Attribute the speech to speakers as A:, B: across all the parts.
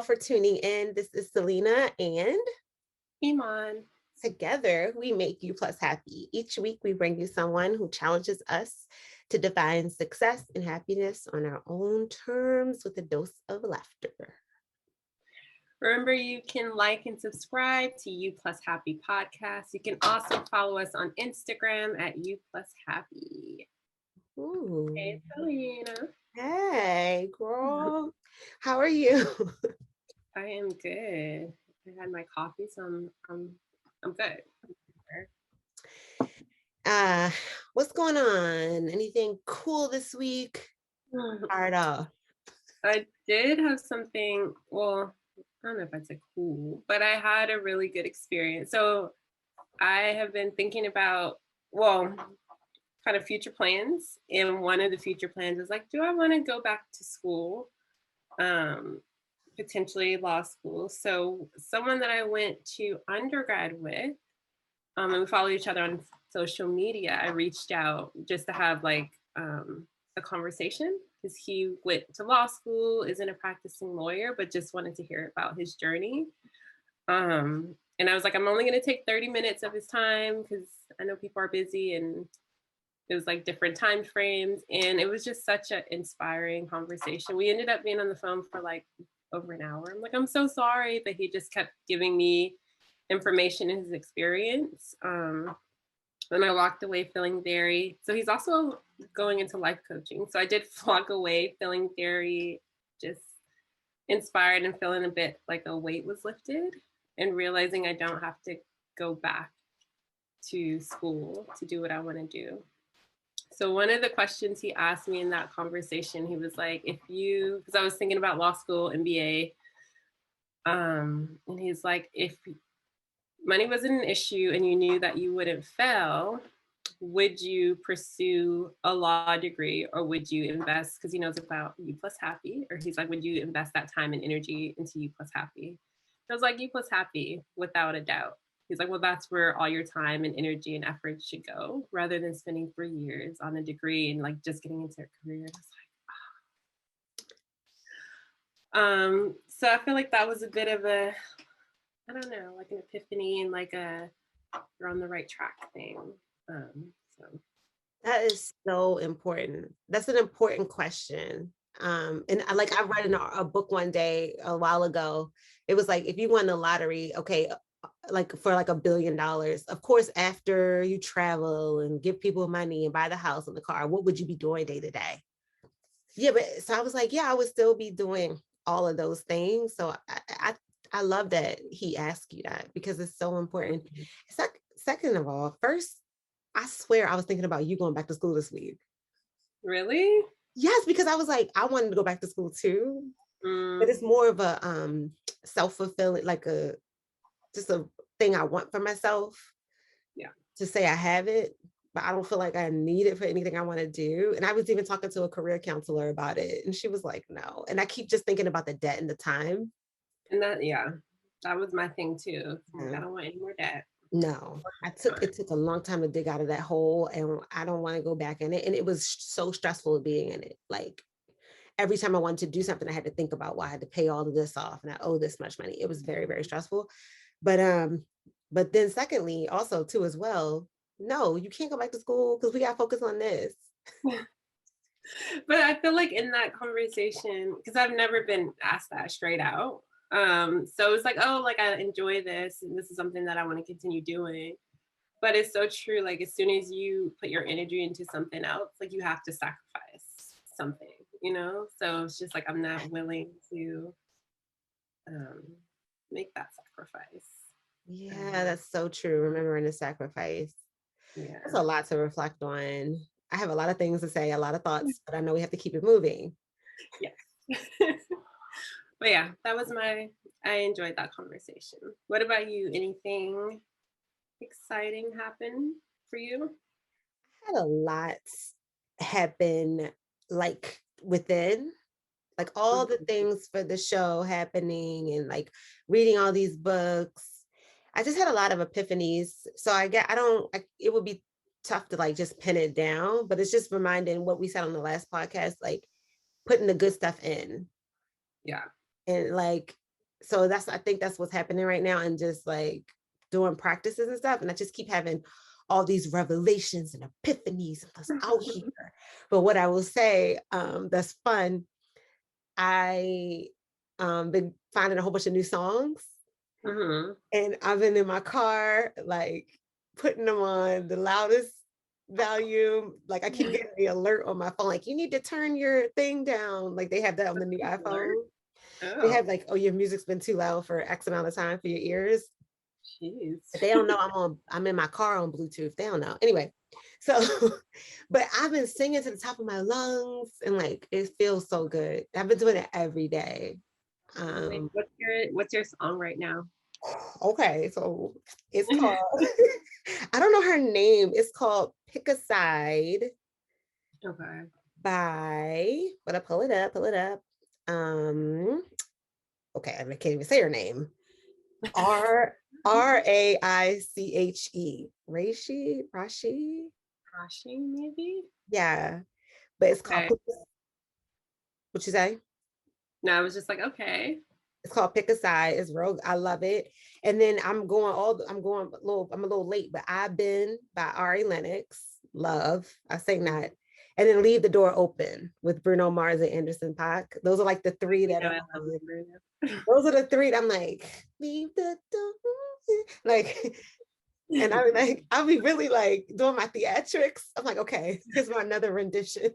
A: for tuning in. This is Selena, and
B: Iman.
A: together we make you plus happy. Each week we bring you someone who challenges us to define success and happiness on our own terms with a dose of laughter.
B: Remember, you can like and subscribe to You Plus Happy Podcast. You can also follow us on Instagram at You Plus Happy.
A: Ooh.
B: Hey, Selena.
A: Hey, girl. How are you?
B: I am good. I had my coffee, so I'm good.
A: What's going on? Anything cool this week? Start off.
B: I did have something, well, I don't know if I'd say cool, but I had a really good experience. So I have been thinking about, kind of future plans. And one of the future plans is like, do I want to go back to school? Potentially law school. So someone that I went to undergrad with, and we follow each other on social media, I reached out just to have like a conversation because he went to law school, isn't a practicing lawyer, but just wanted to hear about his journey. And I was like, I'm only going to take 30 minutes of his time because I know people are busy, and it was like different time frames. And it was just such an inspiring conversation. We ended up being on the phone for like over an hour. I'm like, I'm so sorry, but he just kept giving me information in his experience. And I walked away feeling so he's also going into life coaching. So I did walk away feeling very just inspired and feeling a bit like a weight was lifted and realizing I don't have to go back to school to do what I want to do. So one of the questions he asked me in that conversation, he was like, because I was thinking about law school, MBA, and he's like, if money wasn't an issue and you knew that you wouldn't fail, would you pursue a law degree or would you invest, because he knows about You Plus Happy, or he's like, would you invest that time and energy into You Plus Happy? I was like, You Plus Happy, without a doubt. He's like, well, that's where all your time and energy and effort should go, rather than spending 3 years on a degree and like just getting into a career. It's like, so I feel like that was a bit of a, I don't know, like an epiphany and like you're on the right track thing. So
A: That is so important. That's an important question. And I read in a book one day a while ago. It was like, if you won the lottery, okay, like for like $1 billion, of course, after you travel and give people money and buy the house and the car, what would you be doing day to day? Yeah, but so I was like, yeah, I would still be doing all of those things. So I love that he asked you that because it's so important. Second of all, first, I swear I was thinking about you going back to school this week.
B: really?
A: Yes, because I was like, I wanted to go back to school too, but it's more of a self-fulfilling, like just a thing I want for myself.
B: Yeah.
A: To say I have it, but I don't feel like I need it for anything I want to do. And I was even talking to a career counselor about it, and she was like, no. And I keep just thinking about the debt and the time.
B: And that was my thing too. Like, I don't want any more debt.
A: No, it took a long time to dig out of that hole, and I don't want to go back in it. And it was so stressful being in it. Like every time I wanted to do something, I had to think about, well, I had to pay all of this off and I owe this much money. It was very, very stressful. But then secondly, also too, as well, no, you can't go back to school because we got to focus on this.
B: But I feel like in that conversation, because I've never been asked that straight out. So it's like, oh, like I enjoy this and this is something that I want to continue doing. But it's so true. Like as soon as you put your energy into something else, like you have to sacrifice something, you know? So it's just like I'm not willing to make that sacrifice.
A: Yeah, that's so true. Remembering the sacrifice.
B: Yeah.
A: That's a lot to reflect on. I have a lot of things to say, a lot of thoughts, but I know we have to keep it moving.
B: Yes. But yeah, I enjoyed that conversation. What about you? Anything exciting happen for you?
A: I had a lot happen like within, like all the things for the show happening and like reading all these books. I just had a lot of epiphanies. So it would be tough to like just pin it down, but it's just reminding what we said on the last podcast, like putting the good stuff in.
B: Yeah.
A: And like so I think that's what's happening right now, and just like doing practices and stuff. And I just keep having all these revelations and epiphanies and that's out here. But what I will say, that's fun, I been finding a whole bunch of new songs,
B: Mhm.
A: and I've been in my car, like putting them on the loudest volume. Like I keep getting the alert on my phone, like you need to turn your thing down. Like they have that on the new
B: Alert.
A: iPhone. They
B: Oh,
A: have like, oh, your music's been too loud for X amount of time for your ears.
B: jeez.
A: But they don't know I'm in my car on Bluetooth. They don't know. Anyway, so but I've been singing to the top of my lungs and like it feels so good. I've been doing it every day.
B: Wait,
A: Um,
B: what's your song right now?
A: okay, so it's called I don't know her name. It's called Pick a Side
B: Okay.
A: by, but I pull it up. Um, okay, I can't even say her name. Raiche. Rashi.
B: Crashing, maybe?
A: Yeah, but it's called
B: Okay.
A: what you say?
B: No, I was just like, okay.
A: It's called Pick a Side. It's real. I love it. And then I'm a little late, but I've been by Ari Lennox. Love. I sing that. And then Leave the Door Open with Bruno Mars and Anderson .Paak. Those are like the three
B: You
A: that
B: know,
A: are
B: I love
A: on.
B: Bruno.
A: Those are the three that I'm like, leave the door open. Like, and I'll be really like doing my theatrics. I'm like, okay, here's my another rendition.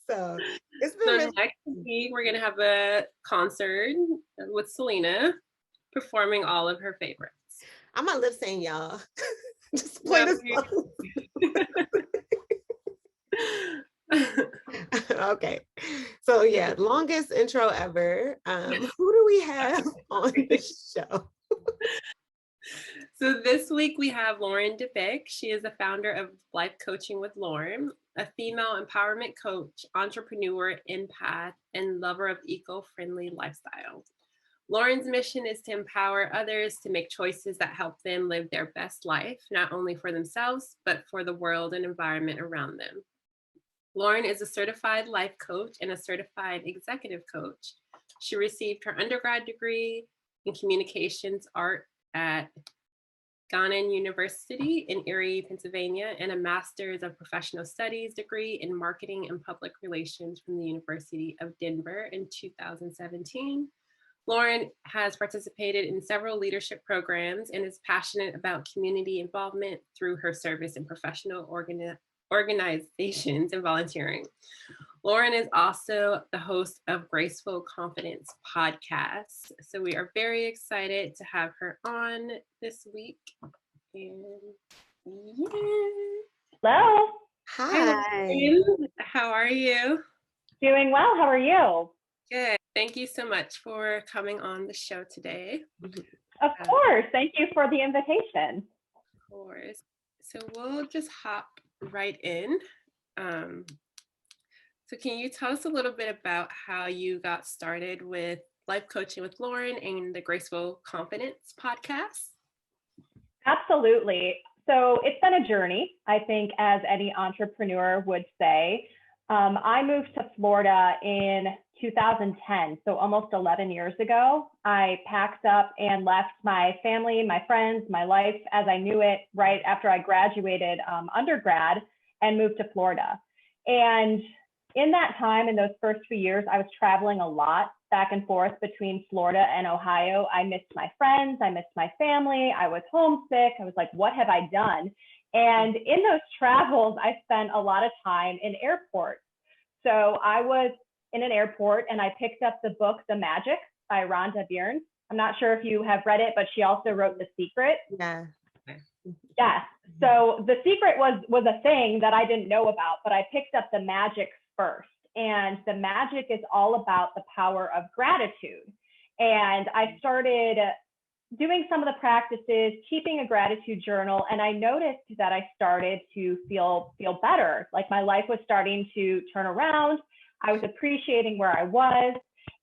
A: So it's been
B: So
A: really,
B: next week we're gonna have a concert with Selena performing all of her favorites.
A: I'm not lip saying y'all. Just play
B: No,
A: this song. Okay. So yeah, longest intro ever. Who do we have on the show?
B: So this week we have Lauren Debick. She is the founder of Life Coaching with Lauren, a female empowerment coach, entrepreneur, empath, and lover of eco-friendly lifestyles. Lauren's mission is to empower others to make choices that help them live their best life, not only for themselves, but for the world and environment around them. Lauren is a certified life coach and a certified executive coach. She received her undergrad degree in communications art at Ghanaian University in Erie, Pennsylvania, and a master's of professional studies degree in marketing and public relations from the University of Denver in 2017. Lauren has participated in several leadership programs and is passionate about community involvement through her service in professional organizations and volunteering. Lauren is also the host of Graceful Confidence podcast. So we are very excited to have her on this week. And yeah.
C: Hello.
B: Hi,
A: Hi.
B: Lauren. How are you?
C: Doing well. How are you?
B: Good. Thank you so much for coming on the show today.
C: Of course. Thank you for the invitation.
B: Of course. So we'll just hop right in. So can you tell us a little bit about how you got started with life coaching with Lauren and the Graceful Confidence podcast?
C: Absolutely. So it's been a journey, I think, as any entrepreneur would say. I moved to Florida in 2010, so almost 11 years ago. I packed up and left my family, my friends, my life as I knew it right after I graduated undergrad and moved to Florida. And in that time, in those first few years, I was traveling a lot back and forth between Florida and Ohio. I missed my friends, I missed my family, I was homesick. I was like, what have I done? And in those travels, I spent a lot of time in airports. So I was in an airport and I picked up the book, The Magic by Rhonda Byrne. I'm not sure if you have read it, but she also wrote The Secret.
A: Yeah.
C: Yes. So The Secret was a thing that I didn't know about, but I picked up The Magic first. And The Magic is all about the power of gratitude. And I started doing some of the practices, keeping a gratitude journal, and I noticed that I started to feel better. Like my life was starting to turn around. I was appreciating where I was,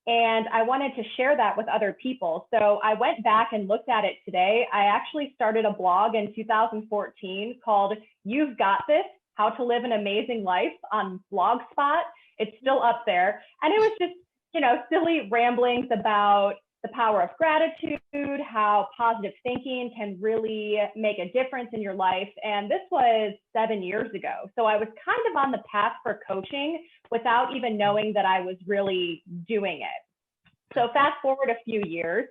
C: and I wanted to share that with other people. So I went back and looked at it today. I actually started a blog in 2014 called You've Got This, How to Live an Amazing Life on Blogspot. It's still up there. And it was just silly ramblings about the power of gratitude, how positive thinking can really make a difference in your life. And this was 7 years ago. So I was kind of on the path for coaching without even knowing that I was really doing it. So fast forward a few years,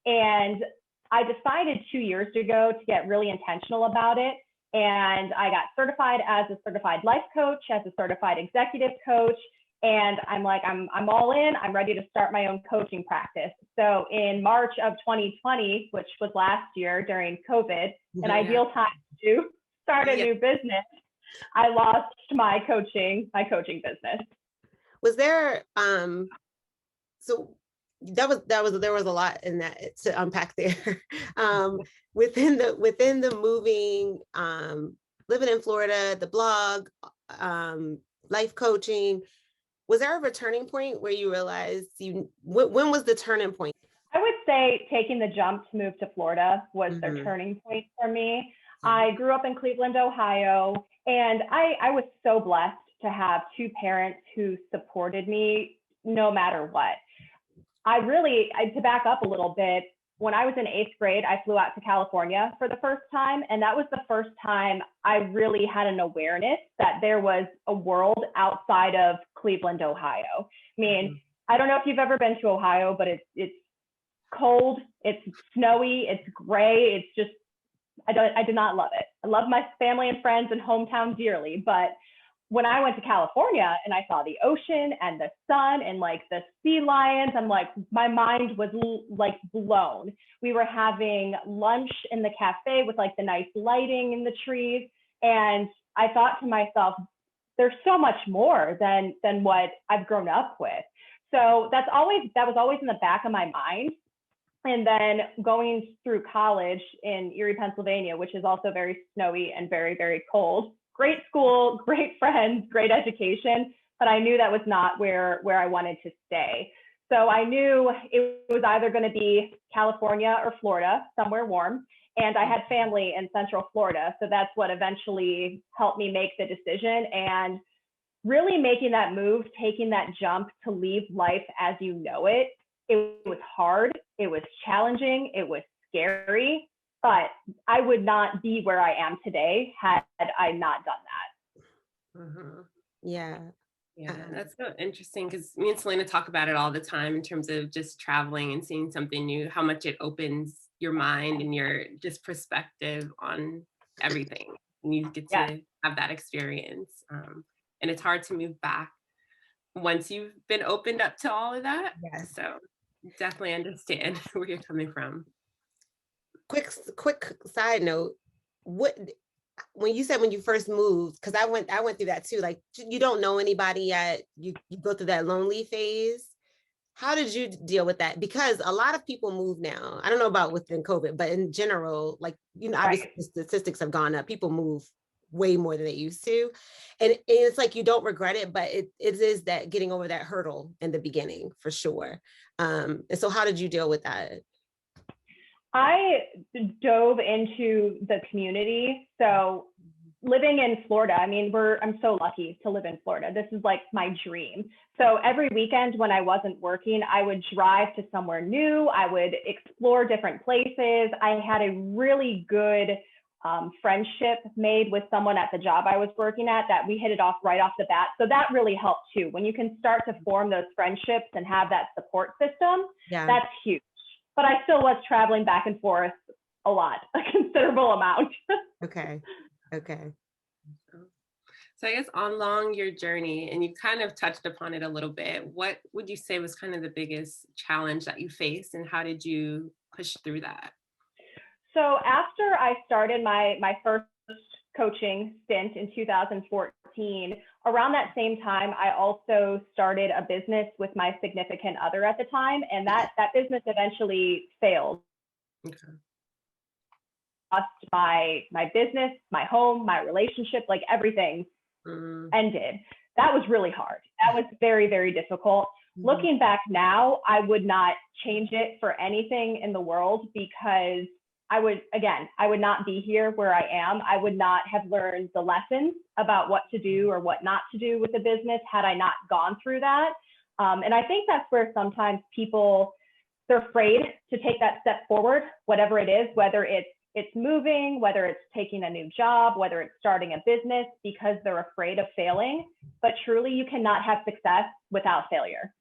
C: and I decided 2 years ago to get really intentional about it. And I got certified as a certified life coach, as a certified executive coach. And I'm like, I'm all in. I'm ready to start my own coaching practice. So in March of 2020, which was last year during COVID, an ideal time to start a new business, I launched my coaching business.
A: Was there so there was a lot in that to unpack there. Within the moving, living in Florida, the blog, life coaching, was there a turning point where you realized when was the turning point?
C: I would say taking the jump to move to Florida was the turning point for me. I grew up in Cleveland, Ohio, and I was so blessed to have two parents who supported me no matter what. To back up a little bit, when I was in 8th grade, I flew out to California for the first time. And that was the first time I really had an awareness that there was a world outside of Cleveland, Ohio. I mean, I don't know if you've ever been to Ohio, but it's cold, it's snowy, it's gray. It's just, I did not love it. I love my family and friends and hometown dearly. But when I went to California and I saw the ocean and the sun and like the sea lions, I'm like, my mind was like blown. We were having lunch in the cafe with like the nice lighting in the trees. And I thought to myself, there's so much more than what I've grown up with. So that was always in the back of my mind. And then going through college in Erie, Pennsylvania, which is also very snowy and very, very cold. Great school, great friends, great education, but I knew that was not where I wanted to stay. So I knew it was either going to be California or Florida, somewhere warm. And I had family in Central Florida. So that's what eventually helped me make the decision. And really making that move, taking that jump to leave life as you know it, it was hard, it was challenging, it was scary, but I would not be where I am today had I not done that.
A: Yeah.
B: Yeah, that's so interesting because me and Selena talk about it all the time in terms of just traveling and seeing something new, how much it opens your mind and your just perspective on everything. And you get to have that experience. And it's hard to move back once you've been opened up to all of that.
A: Yes.
B: So definitely understand where you're coming from.
A: Quick side note, when you said when you first moved, because I went through that too, like you don't know anybody yet, you go through that lonely phase. How did you deal with that? Because a lot of people move now. I don't know about within COVID, but in general, like, obviously the statistics have gone up. People move way more than they used to. And it's like, you don't regret it, but it is that getting over that hurdle in the beginning for sure. And so how did you deal with that?
C: I dove into the community. So living in Florida, I mean, I'm so lucky to live in Florida. This is like my dream. So every weekend when I wasn't working, I would drive to somewhere new. I would explore different places. I had a really good friendship made with someone at the job I was working at that we hit it off right off the bat. So that really helped too. When you can start to form those friendships and have that support system, that's huge. But I still was traveling back and forth a lot, a considerable amount.
A: Okay.
B: So I guess along your journey, and you kind of touched upon it a little bit, what would you say was kind of the biggest challenge that you faced, and how did you push through that?
C: So after I started my first coaching stint in 2014, around that same time, I also started a business with my significant other at the time, and that business eventually failed.
B: Okay.
C: Lost my business, my home, my relationship, like everything ended. That was really hard. That was very, very difficult. Looking back now, I would not change it for anything in the world, because I would not be here where I am. I would not have learned the lessons about what to do or what not to do with the business had I not gone through that. And I think that's where sometimes they're afraid to take that step forward, whatever it is, whether it's moving, whether it's taking a new job, whether it's starting a business, because they're afraid of failing. But truly, you cannot have success without failure.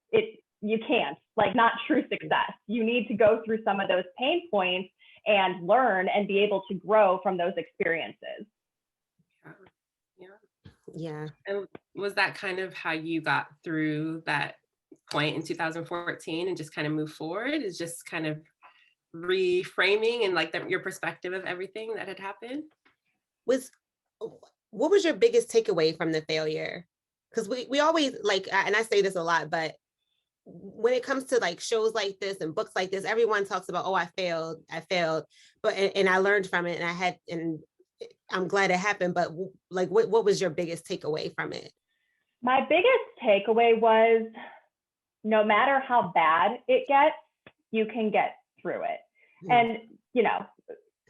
C: You can't, like, not true success. You need to go through some of those pain points and learn and be able to grow from those experiences.
B: Yeah.
A: Yeah.
B: And was that kind of how you got through that point in 2014 and just kind of move forward? Is just kind of reframing and like your perspective of everything that had happened?
A: What was your biggest takeaway from the failure? Because we always, like, and I say this a lot, but when it comes to like shows like this and books like this, everyone talks about, oh, I failed, but and I learned from it, and I'm glad it happened. But like, what was your biggest takeaway from it?
C: My biggest takeaway was, no matter how bad it gets, you can get through it. And,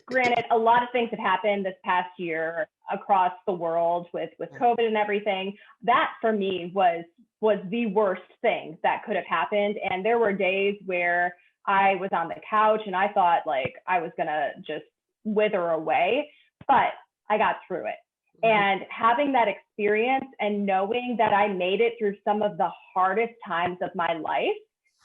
C: granted, a lot of things have happened this past year across the world with COVID and everything. That for me was the worst thing that could have happened. And there were days where I was on the couch and I thought like I was gonna just wither away, but I got through it. And having that experience and knowing that I made it through some of the hardest times of my life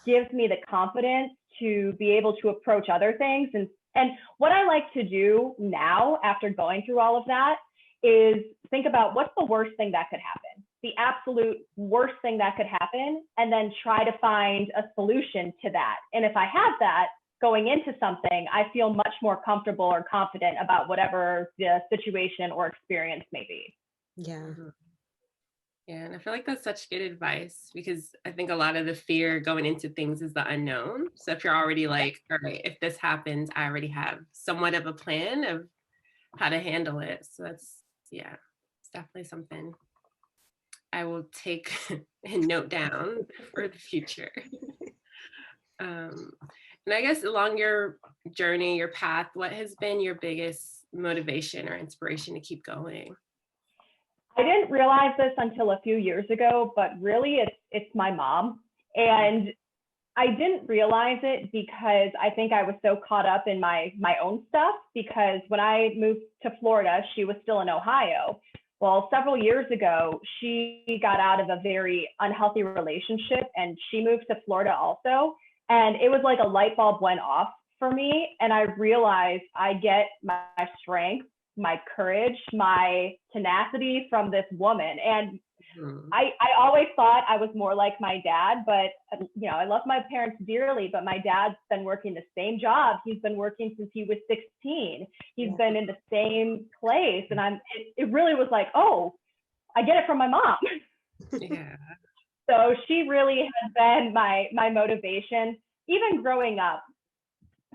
C: gives me the confidence to be able to approach other things. And what I like to do now, after going through all of that, is think about what's the worst thing that could happen, the absolute worst thing that could happen, and then try to find a solution to that. And if I have that going into something, I feel much more comfortable or confident about whatever the situation or experience may be.
A: Yeah.
B: Yeah, and I feel like that's such good advice, because I think a lot of the fear going into things is the unknown. So if you're already like, all right, if this happens, I already have somewhat of a plan of how to handle it. So it's definitely something I will take and note down for the future. And I guess along your journey, your path, what has been your biggest motivation or inspiration to keep going?
C: I didn't realize this until a few years ago, but really it's my mom. And I didn't realize it because I think I was so caught up in my own stuff, because when I moved to Florida, she was still in Ohio. Well, several years ago, she got out of a very unhealthy relationship and she moved to Florida also. And it was like a light bulb went off for me. And I realized I get my strength, my courage, my tenacity from this woman. And I always thought I was more like my dad, but I love my parents dearly, but my dad's been working the same job. He's been working since he was 16. He's been in the same place. And it really was like, oh, I get it from my mom.
B: Yeah.
C: So she really has been my motivation, even growing up.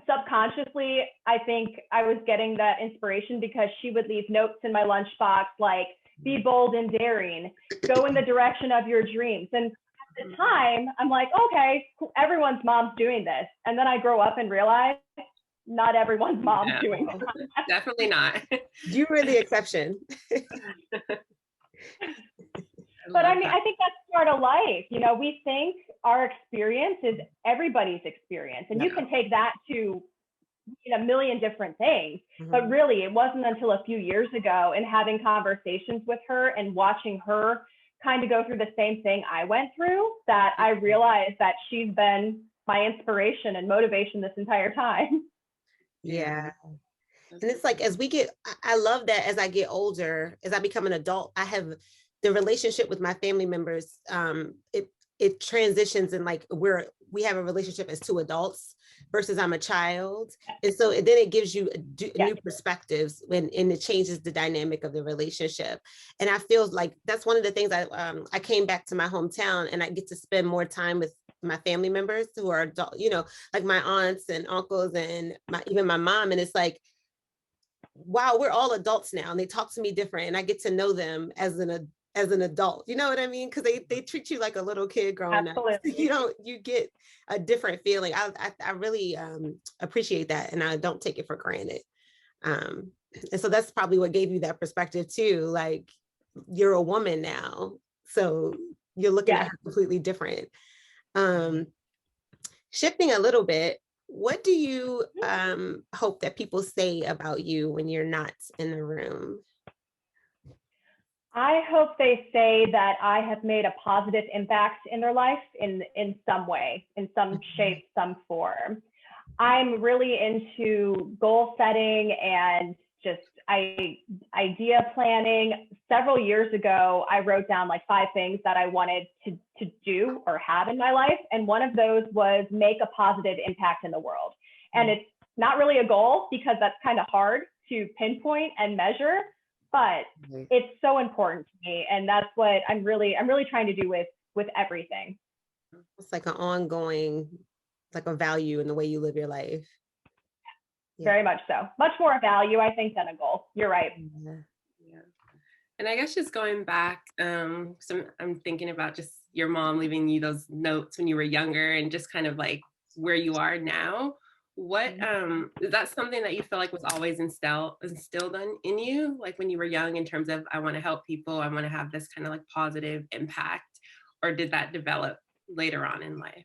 C: Subconsciously, I think I was getting that inspiration because she would leave notes in my lunchbox like, be bold and daring, go in the direction of your dreams. And at the time, I'm like, okay, everyone's mom's doing this. And then I grow up and realize not everyone's mom's doing this.
B: Definitely not.
A: You were the exception.
C: But I mean, I think that's part of life. We think our experience is everybody's experience, and you can take that to a million different things. But really, it wasn't until a few years ago and having conversations with her and watching her kind of go through the same thing I went through that I realized that she's been my inspiration and motivation this entire time.
A: Yeah. And it's like, I love that as I get older, as I become an adult, I have the relationship with my family members. It transitions, and like we have a relationship as two adults versus I'm a child. And so then it gives you new perspectives and it changes the dynamic of the relationship. And I feel like that's one of the things I came back to my hometown and I get to spend more time with my family members who are adult, like my aunts and uncles and even my mom. And it's like, wow, we're all adults now and they talk to me different and I get to know them as an adult, you know what I mean? Because they treat you like a little kid growing
C: Absolutely.
A: up. You get a different feeling. I really appreciate that, and I don't take it for granted. And so that's probably what gave you that perspective too. Like, you're a woman now, so you're looking at her completely different. Um, Shifting a little bit, what do you hope that people say about you when you're not in the room?
C: I hope they say that I have made a positive impact in their life in some way, in some
A: Mhm.
C: shape, some form. I'm really into goal setting and just idea planning. Several years ago, I wrote down like 5 things that I wanted to do or have in my life. And one of those was make a positive impact in the world. And it's not really a goal because that's kind of hard to pinpoint and measure, but
A: Right.
C: it's so important to me. And that's what I'm really trying to do with everything.
A: It's like an ongoing, like a value in the way you live your life. Yeah.
C: Very much so. Much more a value, I think, than a goal. You're right.
A: Yeah.
B: Yeah. And I guess just going back, so I'm thinking about just your mom leaving you those notes when you were younger and just kind of like where you are now. What is that something that you feel like was always instilled in you, like when you were young, in terms of I want to help people, I want to have this kind of like positive impact, or did that develop later on in life?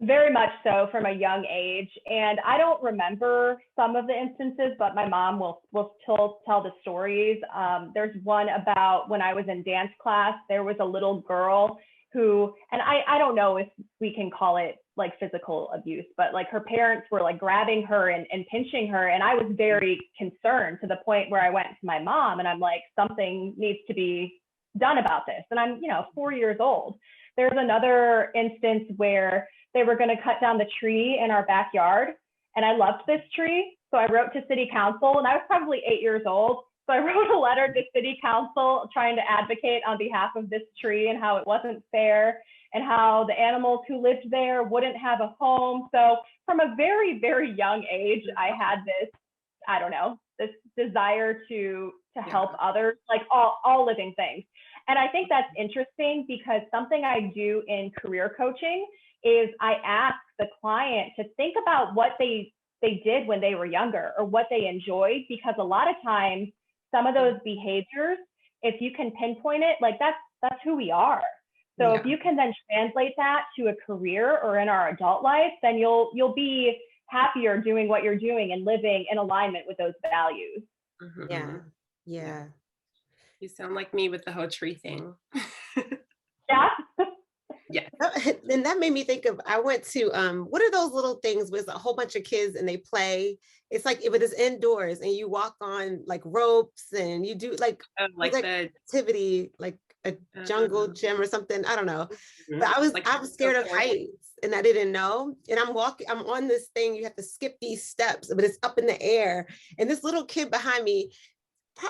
C: Very much so from a young age. And I don't remember some of the instances, but my mom will still tell the stories. There's one about when I was in dance class, there was a little girl who, and I don't know if we can call it like physical abuse, but like her parents were like grabbing her and pinching her. And I was very concerned to the point where I went to my mom and I'm like, something needs to be done about this. And I'm, 4 years old. There's another instance where they were going to cut down the tree in our backyard. And I loved this tree. So I wrote to city council and I was probably 8 years old. So I wrote a letter to city council trying to advocate on behalf of this tree and how it wasn't fair and how the animals who lived there wouldn't have a home. So from a very, very young age, I had this, I don't know, this desire to
B: Yeah.
C: help others, like all living things. And I think that's interesting because something I do in career coaching is I ask the client to think about what they did when they were younger or what they enjoyed, because a lot of times some of those behaviors, if you can pinpoint it, like that's who we are. So if
B: Yeah.
C: you can then translate that to a career or in our adult life, then you'll be happier doing what you're doing and living in alignment with those values.
A: Yeah.
B: Mhm. Yeah.
A: Yeah.
B: You sound like me with the whole tree thing.
C: Yeah.
B: Yeah.
A: And that made me think of, I went to what are those little things with a whole bunch of kids and they play? It's like if it is indoors and you walk on like ropes and you do like it's
B: Like
A: like
B: the
A: activity, like a jungle
B: uh,
A: gym or something. I don't know. But
B: like
A: I was
B: the
A: scared of
B: course.
A: heights and I didn't know. And I'm on this thing, you have to skip these steps, but it's up in the air. And this little kid behind me,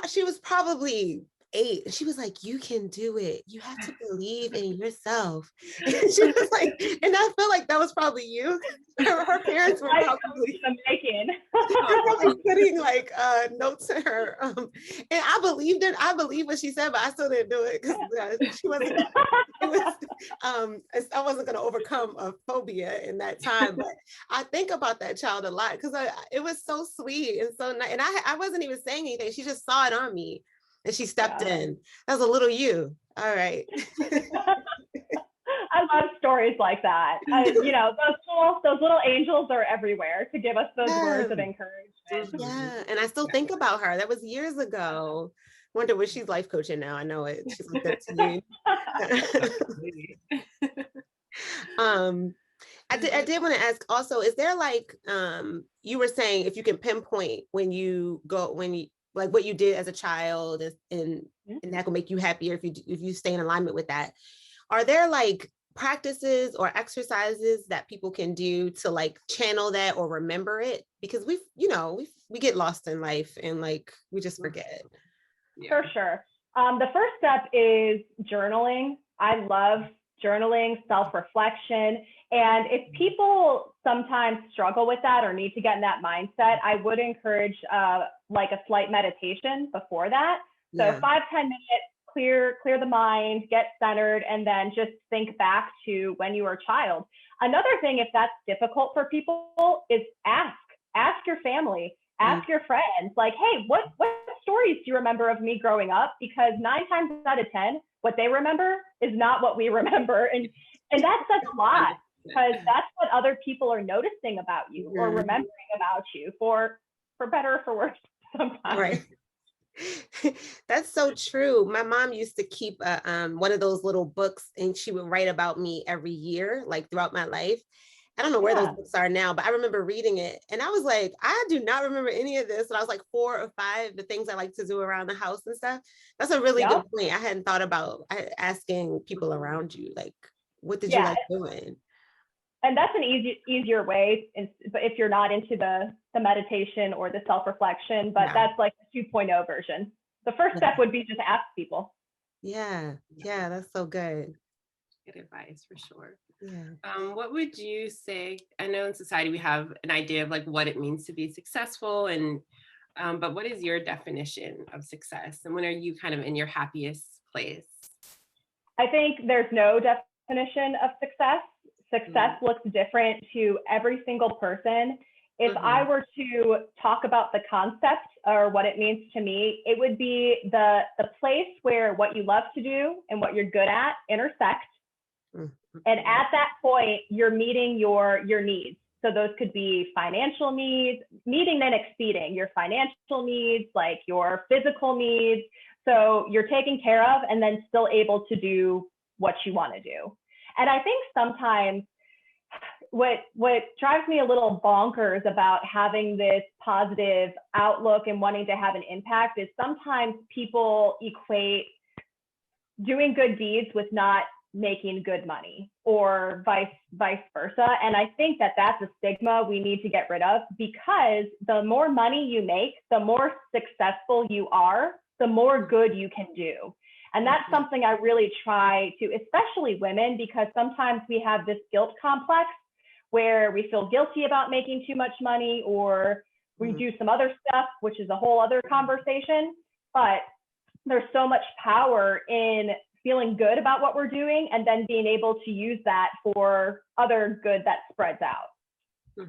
A: she was probably 8. And she was like, "You can do it. You have to believe in yourself." And she was like, and I feel like that was probably you. Her parents were
C: Life coach
A: probably
C: in the making.
A: they're
B: Oh,
A: probably putting like notes in her. And I believed it. I believe what she said, but I still didn't do it because she wasn't. It was. I wasn't going to overcome a phobia in that time. But I think about that child a lot because it was so sweet and so nice. And I wasn't even saying anything. She just saw it on me, and she stepped
C: Yeah.
A: in. That was a little you. All right.
C: I love stories like that. Those little angels are everywhere to give us those
A: Yeah.
C: words of encouragement.
B: mhm.
A: Yeah. And I still
B: Yeah.
A: think about her. That was years ago. Wonder what she's life coaching now. I know it. She's like 13.
B: Absolutely.
A: um, I did want to ask also, is there like you were saying if you can pinpoint when you like what you did as a child and that will make you happier if you stay in alignment with that. Are there like practices or exercises that people can do to like channel that or remember it? Because we get lost in life and like we just forget.
C: For
B: Yeah.
C: sure. The first step is journaling. I love journaling, self-reflection. And if people sometimes struggle with that or need to get in that mindset, I would encourage like a slight meditation before that. So
A: Yeah.
C: 5-10 minutes, clear the mind, get centered, and then just think back to when you were a child. Another thing, if that's difficult for people, is ask your family,
A: Mm.
C: ask your friends, like, hey, what stories do you remember of me growing up? Because 9 times out of 10, what they remember is not what we remember. And And that says a lot, because that's what other people are noticing about you or remembering about you, for better or for worse sometimes.
A: Right. That's so true. My mom used to keep one of those little books, and she would write about me every year, like throughout my life. I don't know where those books are now, but I remember reading it, and I was like, I do not remember any of this. And I was like 4 or 5, the things I like to do around the house and stuff. That's a really good point. I hadn't thought about asking people around you, like, what did you like doing?
C: And that's an easier way, but if you're not into the meditation or the self-reflection, but that's like the 2.0 version. The first step would be just ask people.
A: Yeah, that's so good.
B: Good advice for sure.
A: Yeah.
B: What would you say? I know in society we have an idea of like what it means to be successful, and but what is your definition of success, and when are you kind of in your happiest place?
C: I think there's no definition of success. Success looks different to every single person. If I were to talk about the concept or what it means to me, it would be the place where what you love to do and what you're good at intersect. And at that point, you're meeting your needs. So those could be financial needs, meeting and exceeding your financial needs, like your physical needs. So you're taken care of and then still able to do what you want to do. And I think sometimes what drives me a little bonkers about having this positive outlook and wanting to have an impact is sometimes people equate doing good deeds with not making good money, or vice versa. And I think that that's a stigma we need to get rid of, because the more money you make, the more successful you are, the more good you can do. And that's something I really try to, especially women, because sometimes we have this guilt complex where we feel guilty about making too much money, or we do some other stuff, which is a whole other conversation. But there's so much power in feeling good about what we're doing and then being able to use that for other good that spreads out.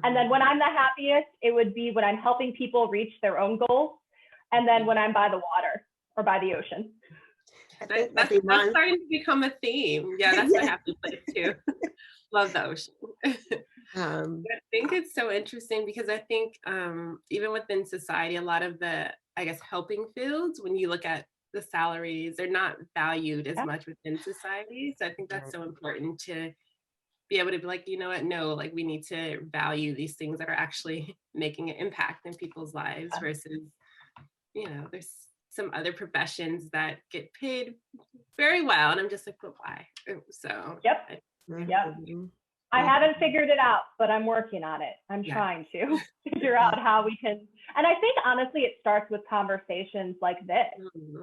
C: And then when I'm the happiest, it would be when I'm helping people reach their own goals, and then when I'm by the water or by the ocetion.
B: That's starting to become a theme. Yeah, that's my happy place too. Love the ocean. I think it's so interesting because I think even within society, a lot of the, I guess, helping fields, when you look at the salaries, they're not valued as much within society. So I think that's so important to be able to be like, you know what, no, like we need to value these things that are actually making an impact in people's lives versus, you know, there's some other professions that get paid very well. And I'm just like, but why? So
C: I haven't figured it out, but I'm working on it. I'm trying to figure out how we can. And I think honestly, it starts with conversations like this,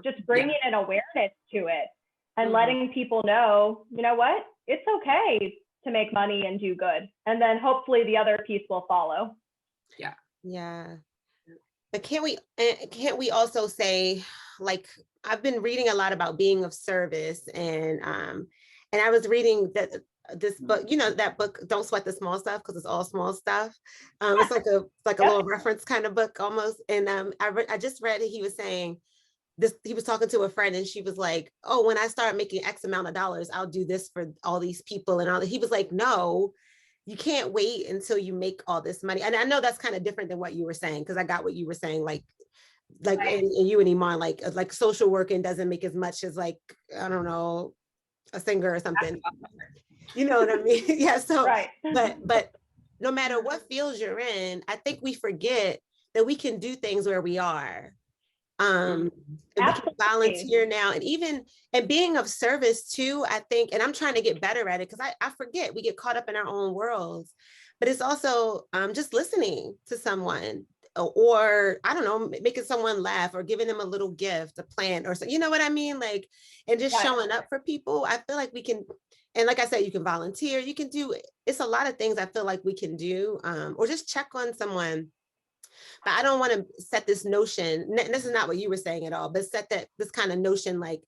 C: just bringing an awareness to it and letting people know, you know what, it's okay to make money and do good. And then hopefully the other piece will follow.
A: Yeah. But can't we also say, like, I've been reading a lot about being of service, and I was reading this book, you know, that book, Don't Sweat the Small Stuff, because it's all small stuff. It's like a little reference kind of book almost. And I just read it. He was saying this, he was talking to a friend, and she was like, oh, when I start making X amount of dollars, I'll do this for all these people and all that. He was like, no, you can't wait until you make all this money. And I know that's kind of different than what you were saying, because I got what you were saying, like and you and Iman, like social working doesn't make as much as, like, I don't know, a singer or something. You know what I mean? Yeah. So, but no matter what fields you're in, I think we forget that we can do things where we are. And we can volunteer now, and being of service too, I think, and I'm trying to get better at it, because I forget, we get caught up in our own worlds, but it's also just listening to someone, or I don't know, making someone laugh, or giving them a little gift, a plant, or so, you know what I mean? Like, and just showing up for people. I feel like we can, and like I said, you can volunteer, you can do, it's a lot of things I feel like we can do, or just check on someone. But I don't want to set this notion, and this is not what you were saying at all, but set this kind of notion, like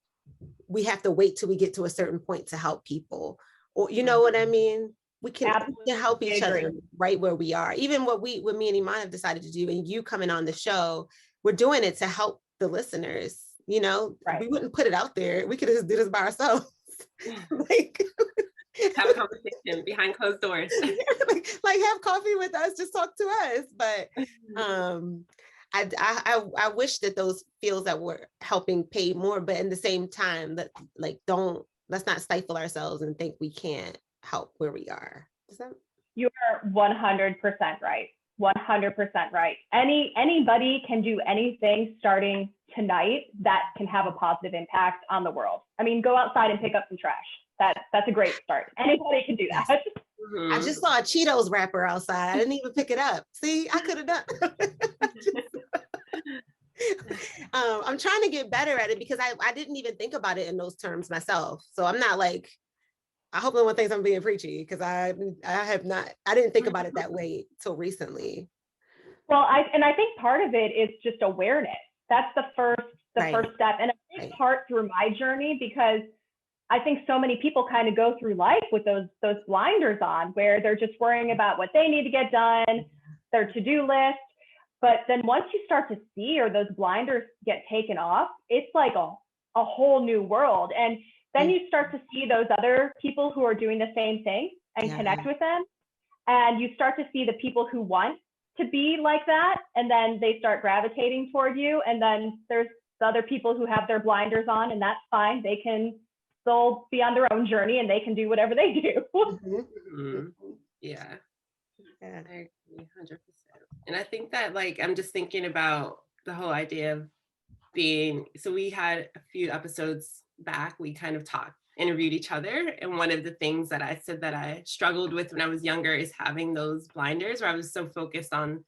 A: we have to wait till we get to a certain point to help people, or you know what I mean? We can help each other right where we are. Even what me and Iman have decided to do, and you coming on the show, we're doing it to help the listeners. You know, we wouldn't put it out there. We could just do this by ourselves. Like,
B: Have a conversation behind closed doors.
A: Like have coffee with us, just talk to us. But I wish that those fields that were helping pay more, but in the same time, that like let's not stifle ourselves and think we can't help where we are.
C: You are 100% right. 100% right. Anybody can do anything starting tonight that can have a positive impact on the world. I mean, go outside and pick up some trash. That's a great start. Anybody can do that.
A: I just saw a Cheetos wrapper outside. I didn't even pick it up. See, I could have done. I'm trying to get better at it because I didn't even think about it in those terms myself. So I'm not like, I hope no one thinks I'm being preachy because I didn't think about it that way till recently.
C: Well, I think part of it is just awareness. That's the first step, and a big part through my journey, because I think so many people kind of go through life with those blinders on, where they're just worrying about what they need to get done, their to-do list. But then once you start to see, or those blinders get taken off, it's like a whole new world. And then you start to see those other people who are doing the same thing and connect with them. And you start to see the people who want to be like that, and then they start gravitating toward you. And then there's the other people who have their blinders on, and that's fine. They can still be on their own journey and they can do whatever they do.
B: Yeah. I agree 100%. And I think that, like, I'm just thinking about the whole idea of so we had a few episodes back, we kind of interviewed each other. And one of the things that I said that I struggled with when I was younger is having those blinders, where I was so focused on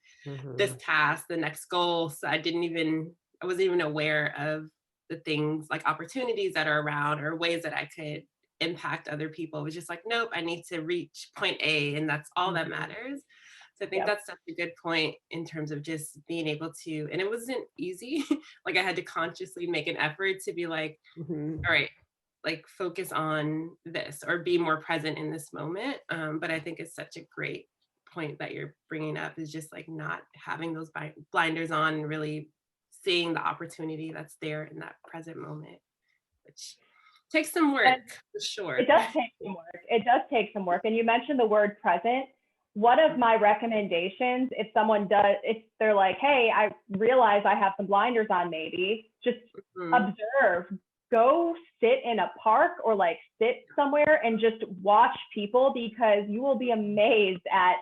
B: this task, the next goal. So I wasn't even aware of the things like opportunities that are around or ways that I could impact other people. It was just like, nope, I need to reach point A, and that's all that matters. So I think that's such a good point in terms of just being able to, and it wasn't easy. Like I had to consciously make an effort to be like, all right, like focus on this or be more present in this moment. But I think it's such a great point that you're bringing up, is just like not having those blinders on and really seeing the opportunity that's there in that present moment, which takes some work, for sure.
C: It does take some work. It does take some work. And you mentioned the word present. One of my recommendations, if they're like, hey, I realize I have some blinders on, maybe just observe, go sit in a park or like sit somewhere and just watch people, because you will be amazed at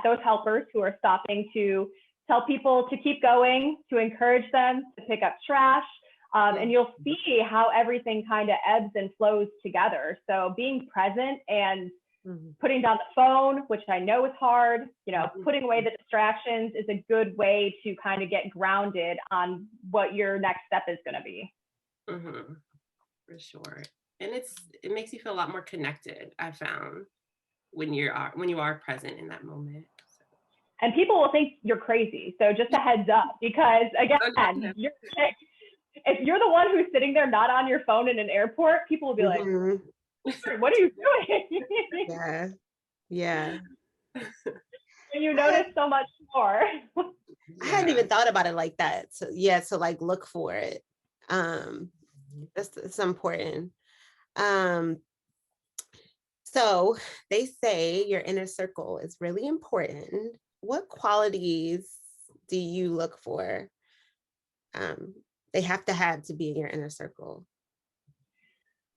C: those helpers who are stopping to tell people to keep going, to encourage them to pick up trash. And you'll see how everything kind of ebbs and flows together. So being present and putting down the phone, which I know is hard, putting away the distractions is a good way to kind of get grounded on what your next step is going to be.
B: For sure. And it makes you feel a lot more connected, I found, when you are present in that moment. So.
C: And people will think you're crazy. So just a heads up, because again, if you're the one who's sitting there not on your phone in an airport, people will be like, what are you doing?
A: Yeah.
C: And you notice so much more.
A: I hadn't even thought about it like that. So to like look for it. It's important. So they say your inner circle is really important. What qualities do you look for? They have to be in your inner circle.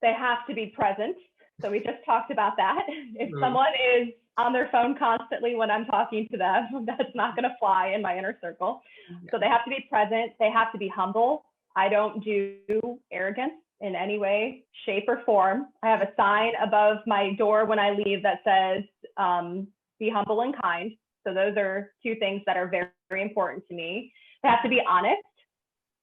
C: They have to be present. So we just talked about that. If someone is on their phone constantly when I'm talking to them, that's not going to fly in my inner circle. So they have to be present. They have to be humble. I don't do arrogance in any way, shape, or form. I have a sign above my door when I leave that says, be humble and kind. So those are two things that are very, very important to me. They have to be honest,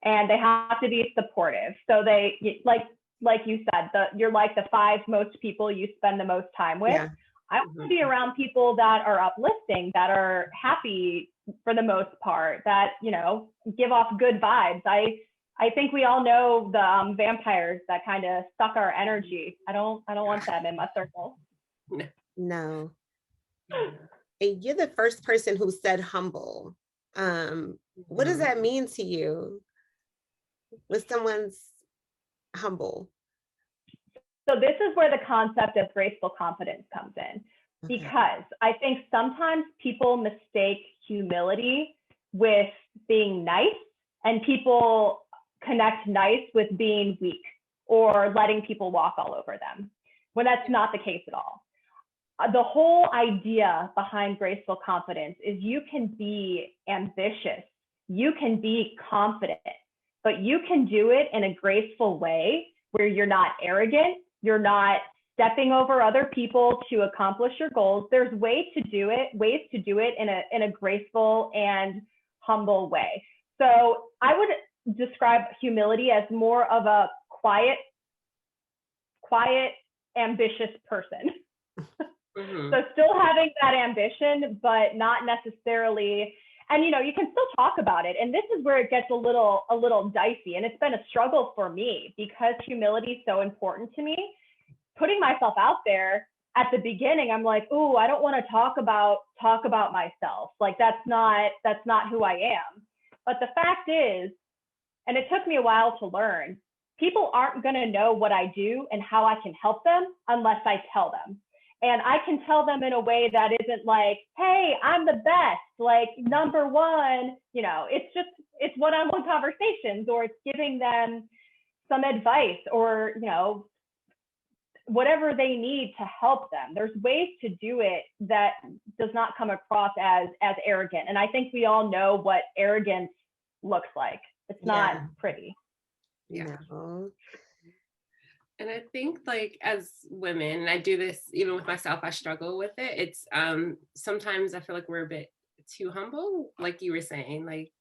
C: and they have to be supportive. So they, like you said, you're like the 5 most people you spend the most time with. Yeah. I want to be around people that are uplifting, that are happy for the most part, that, give off good vibes. I think we all know the vampires that kind of suck our energy. I don't want them in my circle.
A: No. And you're the first person who said humble. What does that mean to you when someone's humble?
C: So this is where the concept of graceful confidence comes in, because I think sometimes people mistake humility with being nice, and people connect nice with being weak or letting people walk all over them, when that's not the case at all. The whole idea behind graceful confidence is you can be ambitious, you can be confident, but you can do it in a graceful way where you're not arrogant, you're not stepping over other people to accomplish your goals. There's ways to do it in a graceful and humble way. So I would describe humility as more of a quiet, ambitious person. So still having that ambition, but not necessarily, and you can still talk about it. And this is where it gets a little dicey. And it's been a struggle for me because humility is so important to me. Putting myself out there at the beginning, I'm like, ooh, I don't want to talk about myself. Like that's not who I am. But the fact is, and it took me a while to learn, people aren't going to know what I do and how I can help them unless I tell them. And I can tell them in a way that isn't like, hey, I'm the best, like number one, it's one-on-one conversations, or it's giving them some advice, or, whatever they need to help them. There's ways to do it that does not come across as arrogant. And I think we all know what arrogance looks like. It's not pretty.
B: Yeah. And I think like as women, and I do this even with myself, I struggle with it. It's sometimes I feel like we're a bit too humble, like you were saying, like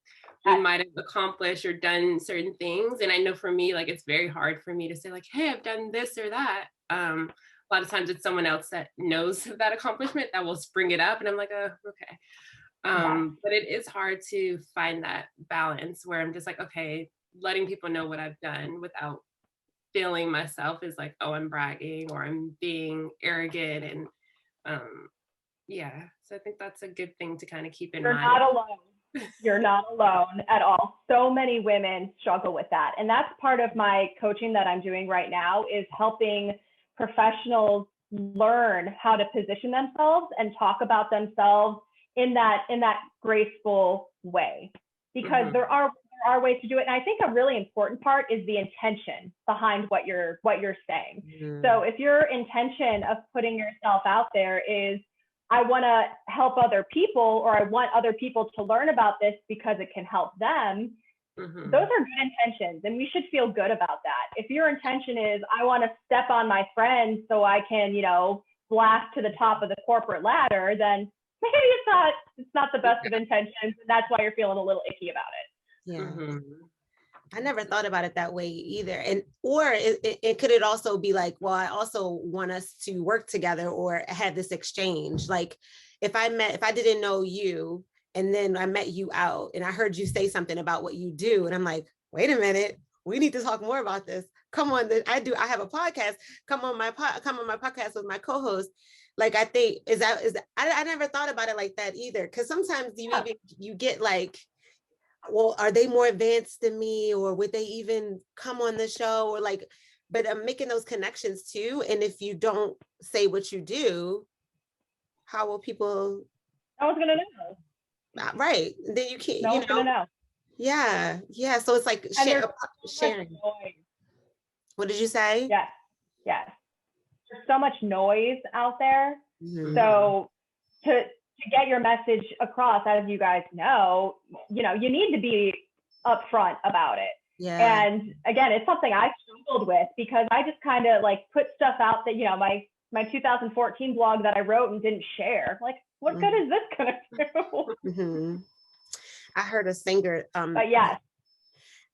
B: we might have accomplished or done certain things. And I know for me, like it's very hard for me to say like, hey, I've done this or that. A lot of times it's someone else that knows that accomplishment that will spring it up. And I'm like, oh, okay. But it is hard to find that balance where I'm just like, okay, letting people know what I've done without feeling myself is like, oh, I'm bragging or I'm being arrogant. And so I think that's a good thing to kind of keep in mind.
C: You're not alone. You're not alone at all. So many women struggle with that. And that's part of my coaching that I'm doing right now, is helping professionals learn how to position themselves and talk about themselves in that graceful way, because there are ways to do it. And I think a really important part is the intention behind what you're saying. So if your intention of putting yourself out there is, I want to help other people, or I want other people to learn about this because it can help them, those are good intentions, and we should feel good about that. If your intention is, I want to step on my friends so I can, blast to the top of the corporate ladder, then maybe it's not the best of intentions, and that's why you're feeling a little icky about it.
A: Yeah. I never thought about it that way either. And, or it could it also be like, well, I also want us to work together or have this exchange. Like if I didn't know you and then I met you out and I heard you say something about what you do, and I'm like, wait a minute, we need to talk more about this. Come on, I have a podcast. Come on my podcast with my co-host. Like, I think I never thought about it like that either. Cause sometimes you get like, well, are they more advanced than me, or would they even come on the show, or like, but I'm making those connections too. And if you don't say what you do, how will people?
C: No one's gonna know.
A: Right. Then you can't,
C: no one's gonna know.
A: Yeah. So it's like sharing. What did you say?
C: Yes. There's so much noise out there. So to get your message across, as you guys know, you need to be upfront about it. Yeah. And again, it's something I struggled with, because I just kind of like put stuff out that, my 2014 blog that I wrote and didn't share. Like, what good is this gonna do?
A: I heard a singer.
C: But yes.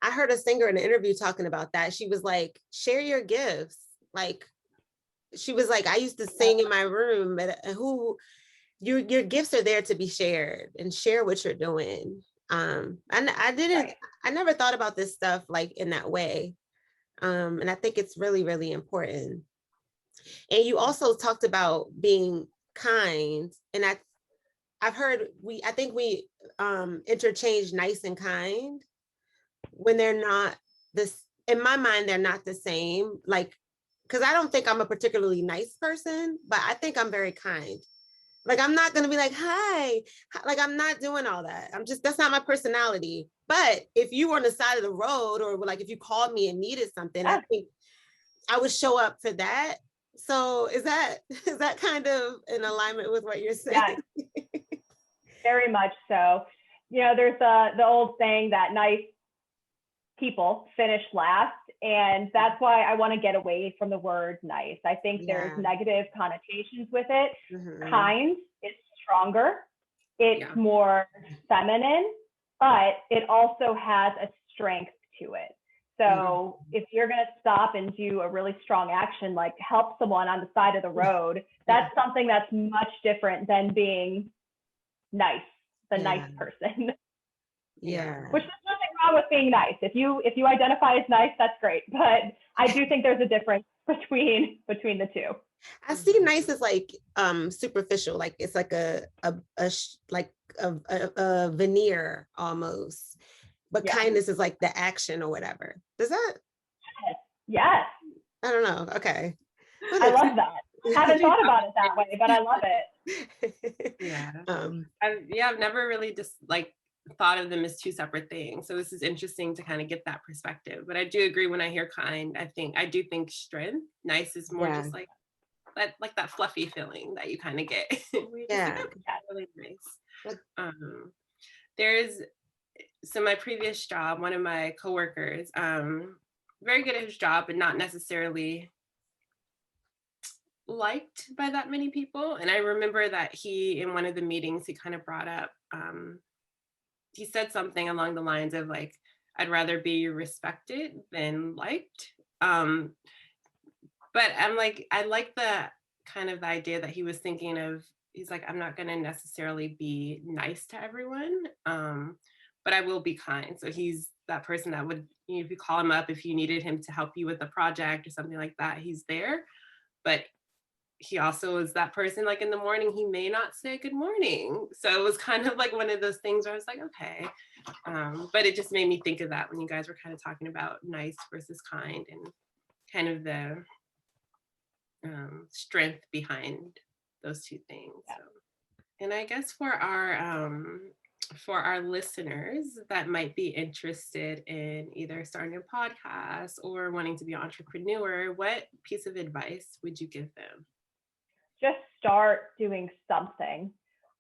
A: I heard a singer in an interview talking about that. She was like, share your gifts. Like, she was like, I used to sing in my room, but your gifts are there to be shared, and share what you're doing. I never thought about this stuff like in that way. And I think it's really, really important. And you also talked about being kind, and I've heard I think we interchange nice and kind when they're not this, in my mind, they're not the same. Like because I don't think I'm a particularly nice person, but I think I'm very kind. Like, I'm not going to be like, hi, like, I'm not doing all that. That's not my personality. But if you were on the side of the road, or like, if you called me and needed something, I think I would show up for that. So is that kind of in alignment with what you're saying?
C: Yes, very much so. You know, there's the old saying that nice people finish last. And that's why I want to get away from the word nice. I think there's negative connotations with it. Kind is stronger. It's more feminine, but it also has a strength to it. So if you're going to stop and do a really strong action, like help someone on the side of the road, that's something that's much different than being nice, the nice person. Which is nothing wrong with being nice. If you identify as nice, that's great. But I do think there's a difference between the two.
A: I see nice as like superficial, like it's like a veneer almost. But kindness is like the action or whatever. Does that?
C: Yes.
A: I don't know. Okay.
C: I love that. I haven't thought about it that way, but I love it.
B: I've never really just like thought of them as two separate things. So this is interesting to kind of get that perspective. But I do agree when I hear kind, I do think strength. Nice is more just like that fluffy feeling that you kind of get. Really nice. So my previous job, one of my coworkers, very good at his job, but not necessarily liked by that many people. And I remember that in one of the meetings, he kind of brought up, he said something along the lines of like, I'd rather be respected than liked. But I'm like, I like the kind of the idea that he was thinking of, he's like, I'm not going to necessarily be nice to everyone, but I will be kind. So he's that person that would, if you call him up, if you needed him to help you with a project or something like that, he's there. But he also is that person, like in the morning, he may not say good morning. So it was kind of like one of those things where I was like, okay. But it just made me think of that when you guys were kind of talking about nice versus kind and kind of the strength behind those two things. So. And I guess for our listeners that might be interested in either starting a podcast or wanting to be an entrepreneur, what piece of advice would you give them?
C: Just start doing something.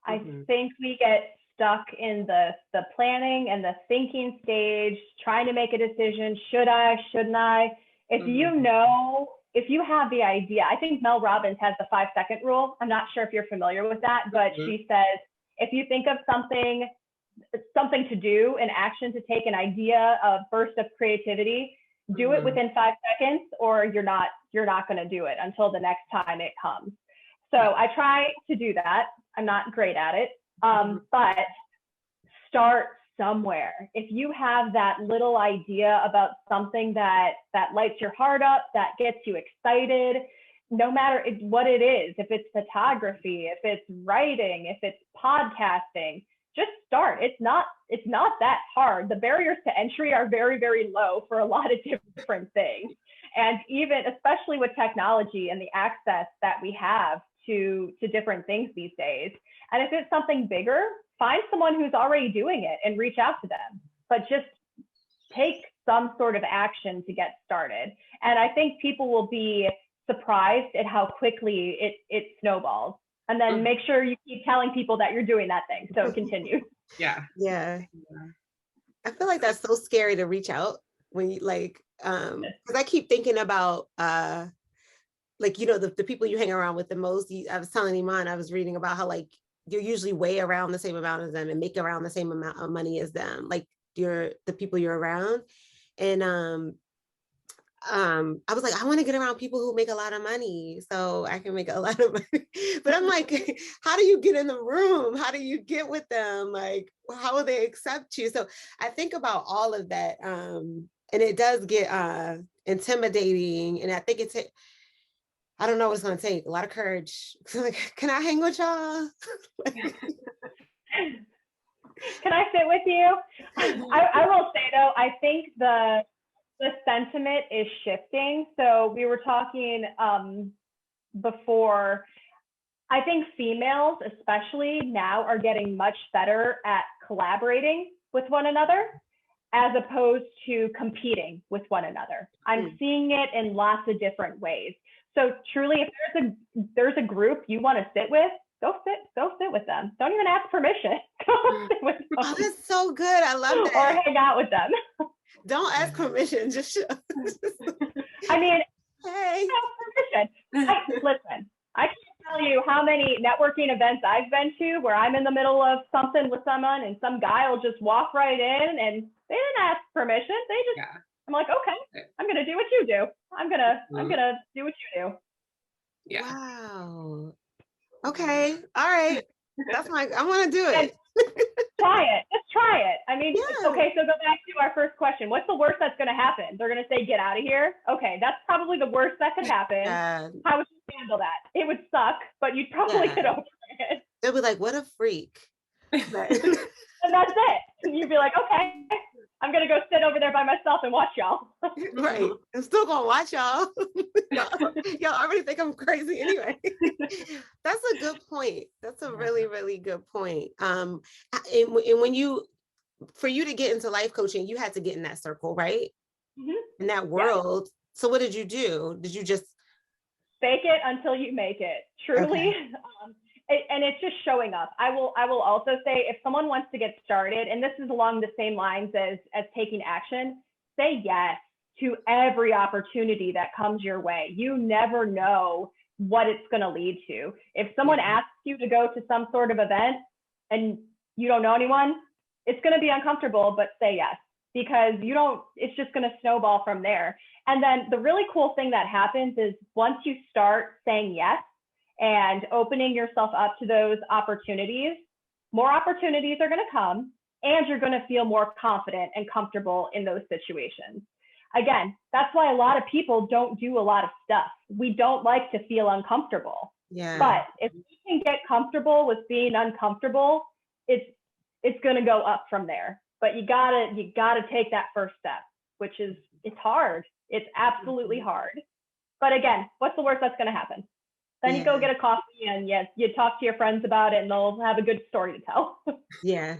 C: I think we get stuck in the planning and the thinking stage, trying to make a decision. Should I, shouldn't I? If you have the idea, I think Mel Robbins has the 5-second rule. I'm not sure if you're familiar with that, but she says, if you think of something to do, an action to take, an idea, a burst of creativity, do it within 5 seconds, or you're not going to do it until the next time it comes. So I try to do that. I'm not great at it, but start somewhere. If you have that little idea about something that lights your heart up, that gets you excited, no matter what it is, if it's photography, if it's writing, if it's podcasting, just start. It's not that hard. The barriers to entry are very, very low for a lot of different things. And even, especially with technology and the access that we have to different things these days. And if it's something bigger, find someone who's already doing it and reach out to them. But just take some sort of action to get started. And I think people will be surprised at how quickly it snowballs. And then make sure you keep telling people that you're doing that thing, so it continues.
A: Yeah. I feel like that's so scary to reach out when you like, because I keep thinking about like, you know, the people you hang around with the most. I was telling Iman, I was reading about how like you're usually way around the same amount as them and make around the same amount of money as them, like the people you're around. And I was like, I want to get around people who make a lot of money so I can make a lot of money. But I'm like, how do you get in the room? How do you get with them? Like, how will they accept you? So I think about all of that. And it does get intimidating. And I think I don't know what it's going to take. A lot of courage. Like, can I hang with y'all?
C: Can I sit with you? I will say though, I think the sentiment is shifting. So we were talking before. I think females, especially now, are getting much better at collaborating with one another as opposed to competing with one another. I'm seeing it in lots of different ways. So truly, if there's a group you want to sit with, go sit with them. Don't even ask permission. Go sit with them.
A: Oh, that's so good. I love that.
C: Or hang out with them.
A: Don't ask permission. Just
C: I mean,
A: hey.
C: Permission. Listen, I can't tell you how many networking events I've been to where I'm in the middle of something with someone and some guy will just walk right in and they didn't ask permission. They just, I'm like, okay, I'm going to do what you do. I'm going to do what you do.
B: Yeah.
A: Wow. Okay. All right. That's I want to do it.
C: Try it. Just try it. I mean, okay, so go back to our first question. What's the worst that's going to happen? They're going to say, get out of here. Okay, that's probably the worst that could happen. How would you handle that? It would suck, but you'd probably get over it.
A: They'll be like, what a freak.
C: And that's it. And you'd be like, okay, I'm going to go sit over there by myself and watch y'all.
A: Right. I'm still going to watch y'all. Y'all already think I'm crazy anyway. That's a good point. That's a really, really good point. And when for you to get into life coaching, you had to get in that circle, right? Mm-hmm. In that world. Yeah. So what did you do? Did you just
C: fake it until you make it? Truly. Okay. And it's just showing up. I will also say, if someone wants to get started, and this is along the same lines as taking action, say yes to every opportunity that comes your way. You never know what it's going to lead to. If someone asks you to go to some sort of event and you don't know anyone, it's going to be uncomfortable, but say yes, because it's just going to snowball from there. And then the really cool thing that happens is once you start saying yes and opening yourself up to those opportunities, more opportunities are going to come and you're going to feel more confident and comfortable in those situations. Again, that's why a lot of people don't do a lot of stuff. We don't like to feel uncomfortable. Yeah. But if you can get comfortable with being uncomfortable, it's going to go up from there. But you gotta take that first step, which is, it's hard. It's absolutely hard. But again, what's the worst that's going to happen? Then you go get a coffee and you talk to your friends about it and they'll have a good story to tell.
A: Yeah.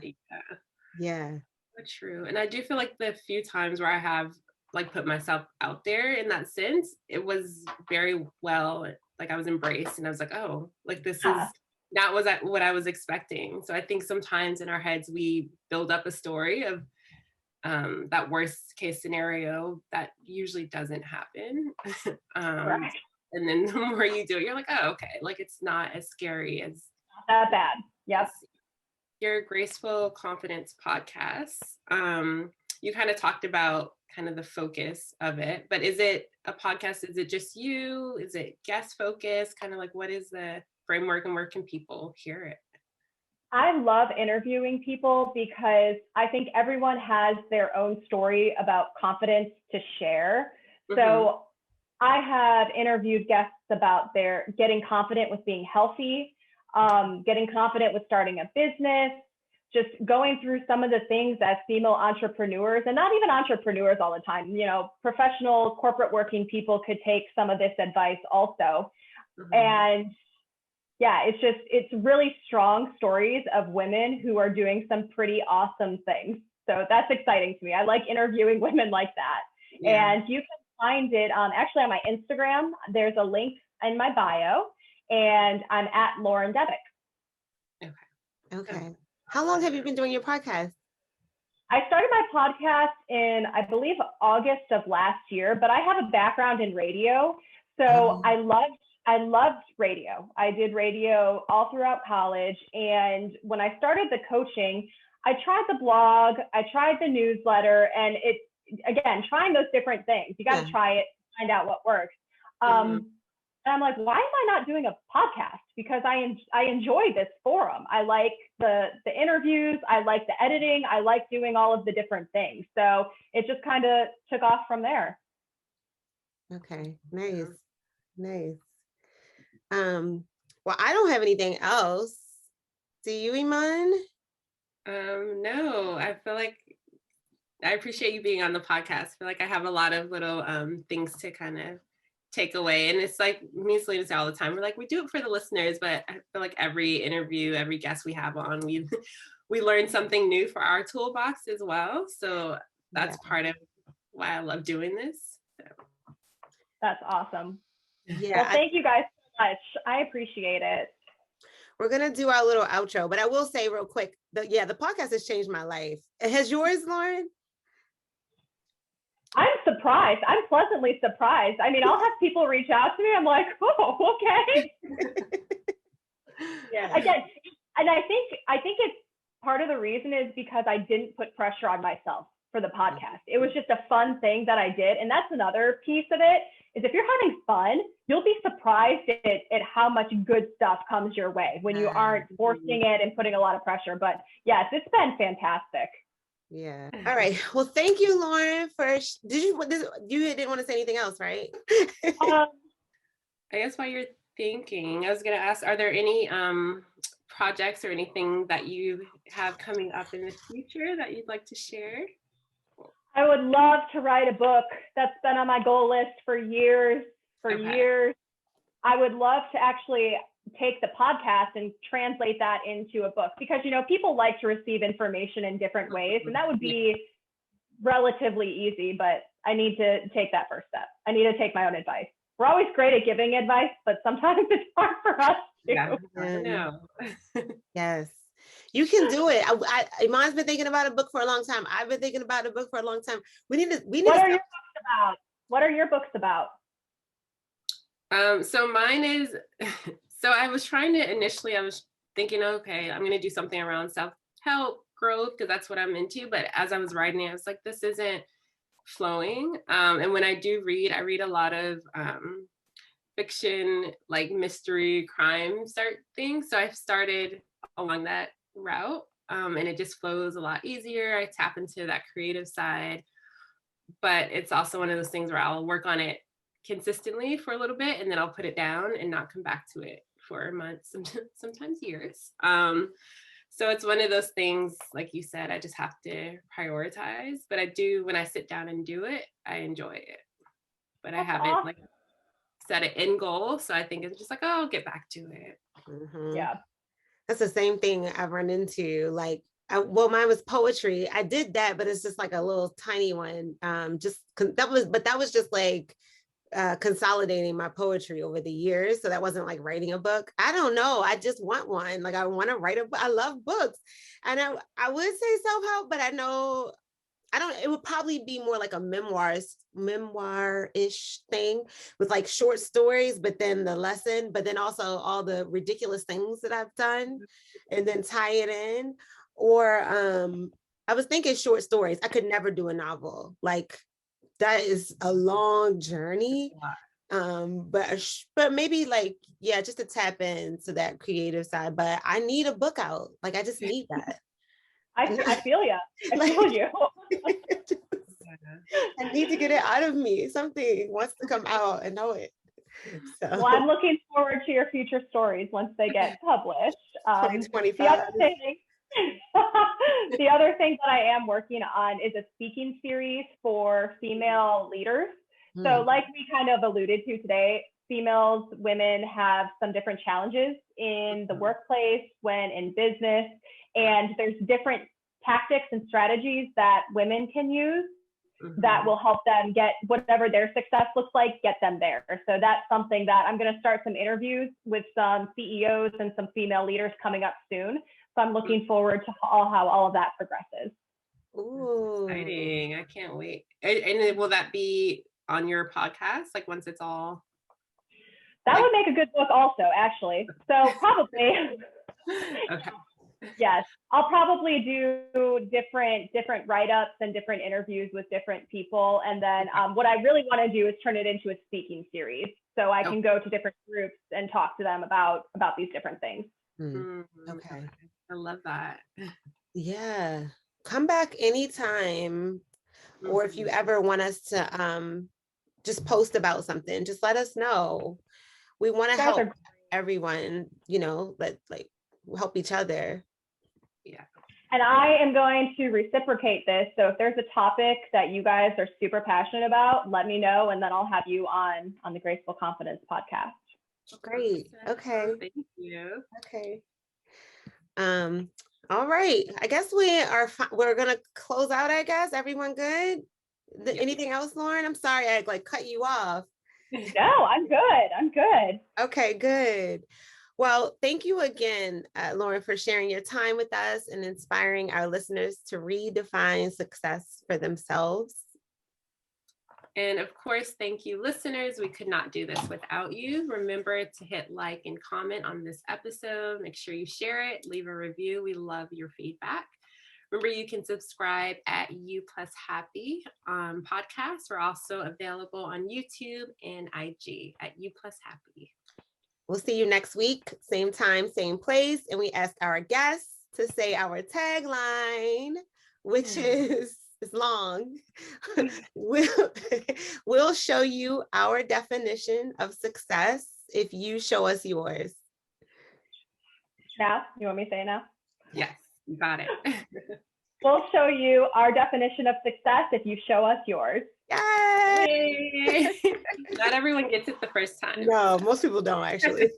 B: That's true. And I do feel like the few times where I have like put myself out there in that sense, it was very well, like I was embraced and I was like, oh, like this is not what I was expecting. So I think sometimes in our heads, we build up a story of that worst case scenario that usually doesn't happen. Right. And then the more you do it, you're like, oh, okay. Like it's not as scary as
C: not that bad. Yep.
B: Your Graceful Confidence podcast. You kind of talked about kind of the focus of it, but is it a podcast? Is it just you? Is it guest focus? Kind of like, what is the framework and where can people hear it?
C: I love interviewing people because I think everyone has their own story about confidence to share. Mm-hmm. So I have interviewed guests about their getting confident with being healthy, getting confident with starting a business, just going through some of the things as female entrepreneurs, and not even entrepreneurs all the time, professional corporate working people could take some of this advice also. Mm-hmm. And yeah, it's really strong stories of women who are doing some pretty awesome things. So that's exciting to me. I like interviewing women like that. Yeah. And you can find it actually on my Instagram. There's a link in my bio, and I'm at Lauren Debick.
A: Okay. How long have you been doing your podcast?
C: I started my podcast in, I believe, August of last year, but I have a background in radio. So I loved radio. I did radio all throughout college. And when I started the coaching, I tried the blog, I tried the newsletter, and again, trying those different things. You got to try it, find out what works. And I'm like, why am I not doing a podcast? Because I enjoy this forum. I like the interviews. I like the editing. I like doing all of the different things. So it just kind of took off from there.
A: Okay, nice. Well, I don't have anything else. Do you, Iman?
B: No, I feel like I appreciate you being on the podcast. I feel like I have a lot of little things to kind of take away. And it's like me and Selena say all the time, we're like, we do it for the listeners, but I feel like every interview, every guest we have on, we learn something new for our toolbox as well. So that's part of why I love doing this. So.
C: That's awesome.
A: Yeah.
C: Well, thank you guys so much. I appreciate it.
A: We're going to do our little outro, but I will say real quick that, the podcast has changed my life. Has yours, Lauren?
C: I'm surprised. I'm pleasantly surprised. I mean, I'll have people reach out to me. I'm like, oh, okay.
A: Yeah.
C: Again, and I think it's part of the reason is because I didn't put pressure on myself for the podcast. It was just a fun thing that I did. And that's another piece of it is if you're having fun, you'll be surprised at how much good stuff comes your way when you aren't forcing it and putting a lot of pressure. But yes, it's been fantastic.
A: Yeah. All right. Well, thank you, Lauren. First, you didn't want to say anything else, right?
B: I guess while you're thinking, I was going to ask, are there any projects or anything that you have coming up in the future that you'd like to share?
C: I would love to write a book. That's been on my goal list for years, years. I would love to actually take the podcast and translate that into a book because, people like to receive information in different ways, and that would be relatively easy, but I need to take that first step. I need to take my own advice. We're always great at giving advice, but sometimes it's hard for us too.
B: Yeah.
A: Yes. You can do it. Iman's been thinking about a book for a long time. I've been thinking about a book for a long time. We need
C: What are your books about? What are your books about?
B: So mine is, so I was trying to initially, I was thinking, okay, I'm going to do something around self-help, growth, because that's what I'm into. But as I was writing it, I was like, this isn't flowing. And when I do read, I read a lot of fiction, like mystery, crime things. So I've started along that route, and it just flows a lot easier. I tap into that creative side, but it's also one of those things where I'll work on it consistently for a little bit and then I'll put it down and not come back to it for months, sometimes years. So it's one of those things, like you said, I just have to prioritize, but I do, when I sit down and do it, I enjoy it, but I haven't like set an end goal. So I think it's just like, oh, I'll get back to it.
A: Mm-hmm.
C: Yeah.
A: That's the same thing I've run into. Like, mine was poetry. I did that, but it's just like a little tiny one. That was just like consolidating my poetry over the years. So that wasn't like writing a book. I don't know. I just want one. Like I want to write a book. I love books. And I would say self-help, but I know it would probably be more like a memoir-ish thing with like short stories, but then the lesson, but then also all the ridiculous things that I've done and then tie it in. Or I was thinking short stories. I could never do a novel. Like that is a long journey. But maybe like, just to tap into that creative side, but I need a book out. Like, I just need that.
C: I feel you. I feel you.
A: I need to get it out of me. Something wants to come out and know it. So.
C: Well, I'm looking forward to your future stories once they get published.
A: 2025.
C: The other thing that I am working on is a speaking series for female leaders. So like we kind of alluded to today, women have some different challenges in the workplace, when in business, and there's different tactics and strategies that women can use that will help them get whatever their success looks like, get them there. So that's something that I'm going to start some interviews with some CEOs and some female leaders coming up soon. So I'm looking forward to how all of that progresses.
A: Ooh.
B: Exciting. I can't wait. And will that be on your podcast? Like once it's all.
C: That would make a good book also, actually. So probably.
B: Okay.
C: Yes, I'll probably do different write-ups and different interviews with different people. And then what I really want to do is turn it into a speaking series. So I can go to different groups and talk to them about these different things.
A: Okay.
B: I love that.
A: Yeah. Come back anytime. Or if you ever want us to just post about something, just let us know. We want to help everyone, help each other.
B: Yeah.
C: And I am going to reciprocate this. So if there's a topic that you guys are super passionate about, let me know, and then I'll have you on the Graceful Confidence podcast.
A: Great. Okay.
B: Thank you.
A: Okay. All right. I guess we're gonna close out, I guess. Everyone good? Anything else, Lauren? I'm sorry I like cut you off.
C: No, I'm good.
A: Okay, good. Well, thank you again, Lauren, for sharing your time with us and inspiring our listeners to redefine success for themselves.
B: And of course, thank you, listeners. We could not do this without you. Remember to hit like and comment on this episode. Make sure you share it, leave a review. We love your feedback. Remember, you can subscribe at U Plus Happy podcast. We're also available on YouTube and IG at U Plus Happy.
A: We'll see you next week, same time, same place. And we ask our guests to say our tagline, which is long. We'll show you our definition of success if you show us yours.
C: Now, you want me to say it now?
B: Yes, you got it.
C: We'll show you our definition of success if you show us yours.
A: Yay!
B: Not everyone gets it the first time.
A: No, most people don't actually.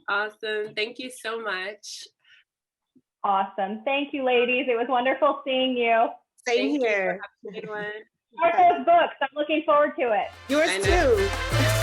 B: Awesome. Thank you so much.
C: Awesome. Thank you, ladies. It was wonderful seeing you.
A: Same
B: Thank
A: here.
B: You for having me.
C: Start those books. I'm looking forward to it.
A: Yours too.